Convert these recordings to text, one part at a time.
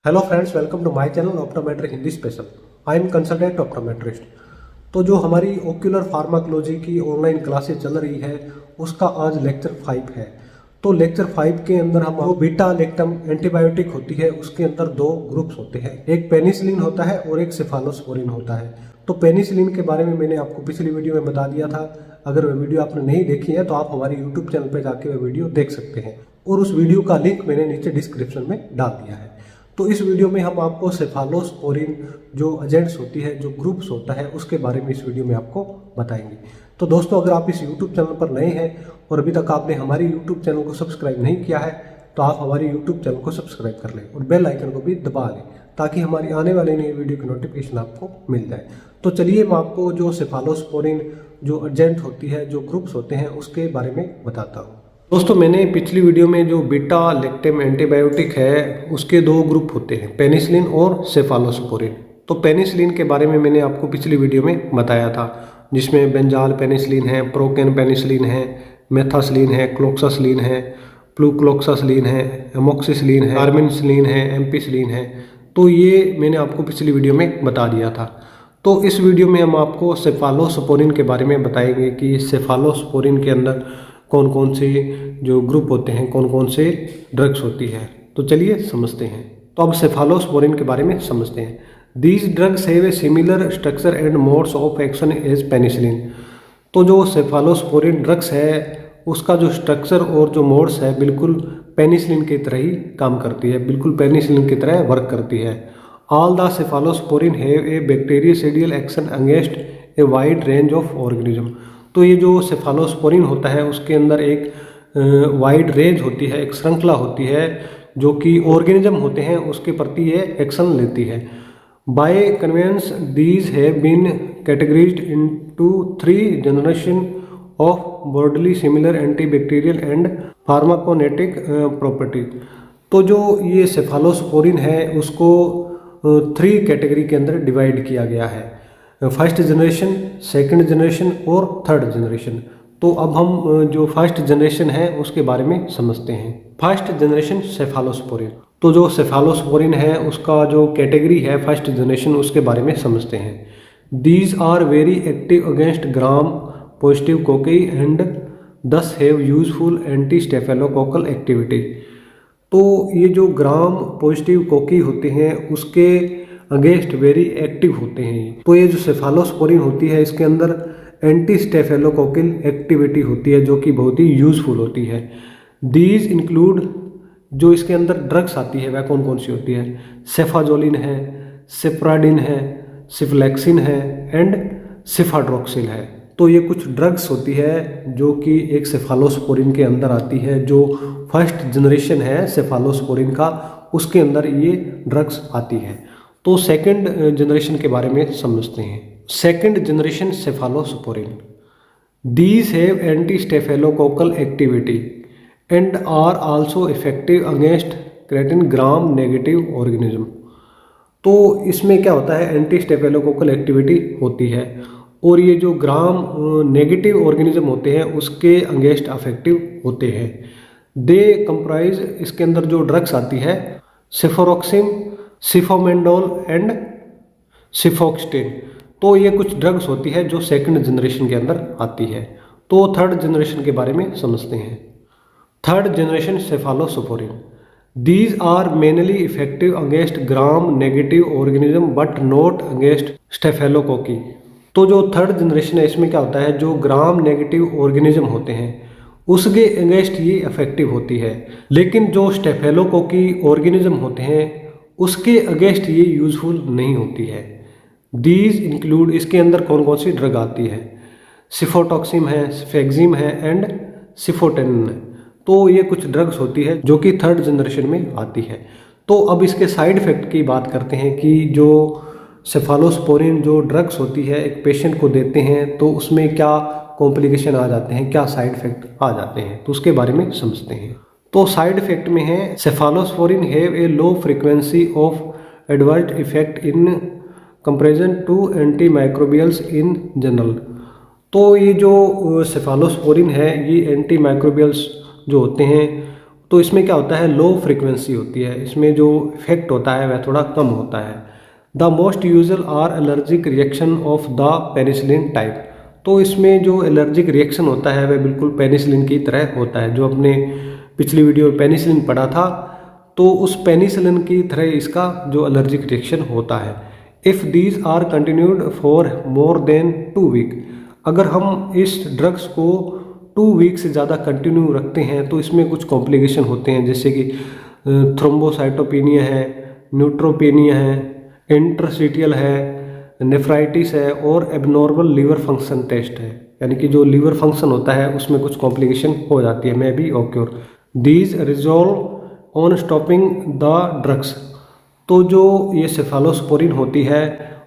Hello friends, welcome to my channel optometric Hindi special. I am consultant optometrist. तो जो हमारी ocular pharmacology की online classes चल रही है उसका आज लेक्चर 5 है। तो लेक्चर 5 के अंदर हम वो बीटा लैक्टम एंटीबायोटिक होती है उसके अंदर दो ग्रुप्स होते हैं, एक पेनिसिलिन होता है और एक सेफालोस्पोरिन होता है। तो पेनिसिलिन के बारे में मैंने आपको पिछली वीडियो में बता दिया था। अगर वह वीडियो आपने नहीं देखी है तो आप हमारे यूट्यूब चैनल पर जाके वह वीडियो देख सकते हैं और उस वीडियो का लिंक मैंने नीचे डिस्क्रिप्शन में डाल दिया है। तो इस वीडियो में हम आपको सेफालोस्पोरिन जो एजेंट्स होती है, जो ग्रुप्स होता है, उसके बारे में इस वीडियो में आपको बताएंगे। तो दोस्तों, अगर आप इस यूट्यूब चैनल पर नए हैं और अभी तक आपने हमारे यूट्यूब चैनल को सब्सक्राइब नहीं किया है तो आप हमारे यूट्यूब चैनल को सब्सक्राइब कर लें और बेल आइकन को भी दबा लें ताकि हमारी आने वाली नई वीडियो की नोटिफिकेशन आपको मिल जाए। तो चलिए मैं आपको जो सेफालोस्पोरिन जो एजेंट होती है, जो ग्रुप्स होते हैं, उसके बारे में बताता हूँ। दोस्तों, मैंने पिछली वीडियो में जो बीटा लैक्टम एंटीबायोटिक है उसके दो ग्रुप होते हैं, पेनिसिलिन और सेफालोस्पोरिन। तो पेनिसिलिन के बारे में मैंने आपको पिछली वीडियो में बताया था, जिसमें बेंजाल पेनिसिलिन है, प्रोकेन पेनिसिलिन है, मेथासिलिन है, क्लोक्सासिलिन है, प्लूक्लोक्सासिलिन है, एमोक्सिसिलिन है, आर्मिनिसिलिन है, एम्पिसिलिन है। तो ये मैंने आपको पिछली वीडियो में बता दिया था। तो इस वीडियो में हम आपको सेफालोस्पोरिन के बारे में बताएंगे कि सेफालोस्पोरिन के अंदर कौन कौन से जो ग्रुप होते हैं, कौन कौन से ड्रग्स होती है। तो चलिए समझते हैं। तो अब सेफालोस्पोरिन के बारे में समझते हैं। These drugs have a similar structure and modes of action as penicillin. तो जो सेफालोस्पोरिन ड्रग्स है उसका जो स्ट्रक्चर और जो मोड्स है बिल्कुल पेनिसिलिन की तरह ही काम करती है, बिल्कुल पेनिसिलिन की तरह वर्क करती है। All the cephalosporin have a bactericidal action against a wide range of organism. तो ये जो सेफालोस्पोरिन होता है उसके अंदर एक वाइड रेंज होती है, एक श्रृंखला होती है जो कि ऑर्गेनिज्म होते हैं उसके प्रति ये एक्शन लेती है। By convention these have been categorised into 3 generation of broadly similar antibacterial and pharmacokinetic properties. तो जो ये सेफालोस्पोरिन है उसको 3 कैटेगरी के अंदर डिवाइड किया गया है, फर्स्ट जनरेशन, सेकंड जनरेशन और थर्ड जनरेशन। तो अब हम जो फर्स्ट जनरेशन है उसके बारे में समझते हैं। First generation cephalosporin. तो जो सेफालोस्पोरिन है उसका जो कैटेगरी है फर्स्ट जनरेशन, उसके बारे में समझते हैं। These are very active against gram positive cocci and thus have useful anti staphylococcal activity. तो ये जो ग्राम पॉजिटिव कोकी होते हैं उसके अगेंस्ट वेरी एक्टिव होते हैं। तो ये जो सेफालोस्पोरिन होती है इसके अंदर एंटी स्टेफेलोकोकल एक्टिविटी होती है जो कि बहुत ही यूजफुल होती है। दीज इंक्लूड, जो इसके अंदर ड्रग्स आती है वह कौन कौन सी होती है, सेफाजोलिन है, सेप्राडिन है, सिफ्लेक्सिन है एंड सिफाड्रोक्सिल है। तो ये कुछ ड्रग्स होती है जो कि एक सेफालोस्पोरिन के अंदर आती है। जो फर्स्ट जनरेशन है सेफालोस्पोरिन का उसके अंदर ये ड्रग्स आती है। तो सेकंड जनरेशन के बारे में समझते हैं। Second generation cephalosporin, these have anti staphylococcal activity and are also effective against certain gram negative organism. तो इसमें क्या होता है, एंटी स्टेफेलोकोकल एक्टिविटी होती है और ये जो ग्राम नेगेटिव ऑर्गेनिज्म होते हैं उसके अगेंस्ट अफेक्टिव होते हैं। दे कंप्राइज, इसके अंदर जो ड्रग्स आती है, सेफोरोक्सिन, सिफोमेंडोल एंड सिफोक्सटिन। तो ये कुछ ड्रग्स होती है जो सेकंड जनरेशन के अंदर आती है। तो थर्ड जनरेशन के बारे में समझते हैं। Third generation cephalosporin, these are mainly effective against gram negative organism but not against staphylococci. तो जो थर्ड जनरेशन है इसमें क्या होता है, जो ग्राम नेगेटिव ऑर्गेनिज्म होते हैं उसके अगेंस्ट ये इफेक्टिव होती है, लेकिन जो स्टेफेलोकोकी ऑर्गेनिज्म होते हैं उसके अगेंस्ट ये यूजफुल नहीं होती है। दीज इंक्लूड, इसके अंदर कौन कौन सी ड्रग आती है, सिफोटॉक्सिम है, फेक्जिम है एंड सिफोटेनिन है। तो ये कुछ ड्रग्स होती है जो कि थर्ड जनरेशन में आती है। तो अब इसके साइड इफेक्ट की बात करते हैं कि जो सेफालोस्पोरिन जो ड्रग्स होती है एक पेशेंट को देते हैं तो उसमें क्या कॉम्प्लिकेशन आ जाते हैं, क्या साइड इफेक्ट आ जाते हैं, तो उसके बारे में समझते हैं। तो साइड इफेक्ट में है, cephalosporin have a low frequency of adverse effect in comparison to anti microbials in general. तो ये जो सेफालोस्पोरिन है ये एंटी माइक्रोबियल्स जो होते हैं तो इसमें क्या होता है, लो फ्रिक्वेंसी होती है, इसमें जो इफेक्ट होता है वह थोड़ा कम होता है। The most usual are allergic reaction of the penicillin type. तो इसमें जो एलर्जिक रिएक्शन होता है वह बिल्कुल पेनिसिलिन की तरह होता है। जो अपने पिछली वीडियो में पेनिसिलिन पढ़ा था, तो उस पेनिसिलिन की तरह इसका जो एलर्जिक रिएक्शन होता है। If these are continued for more than 2 week, अगर हम इस ड्रग्स को 2 वीक से ज़्यादा कंटिन्यू रखते हैं तो इसमें कुछ कॉम्प्लिकेशन होते हैं, जैसे कि थ्रोम्बोसाइटोपेनिया है, न्यूट्रोपेनिया है, इंटरस्टिशियल है, नेफ्राइटिस है और एबनॉर्मल लीवर फंक्शन टेस्ट है। यानी कि जो लीवर फंक्शन होता है उसमें कुछ कॉम्प्लिकेशन हो जाती है, may be occur. These resolve on stopping the drugs. तो जो ये सेफालोस्पोरिन होती है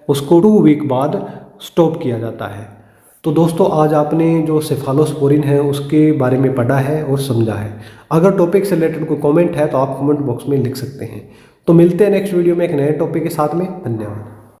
उसको 2 वीक बाद स्टॉप किया जाता है। तो दोस्तों आज आपने जो सेफालोस्पोरिन है उसके बारे में पढ़ा है और समझा है। अगर टॉपिक से रिलेटेड कोई कमेंट है तो आप कमेंट बॉक्स में लिख सकते हैं। तो मिलते हैं नेक्स्ट वीडियो में एक नए टॉपिक के साथ में। धन्यवाद।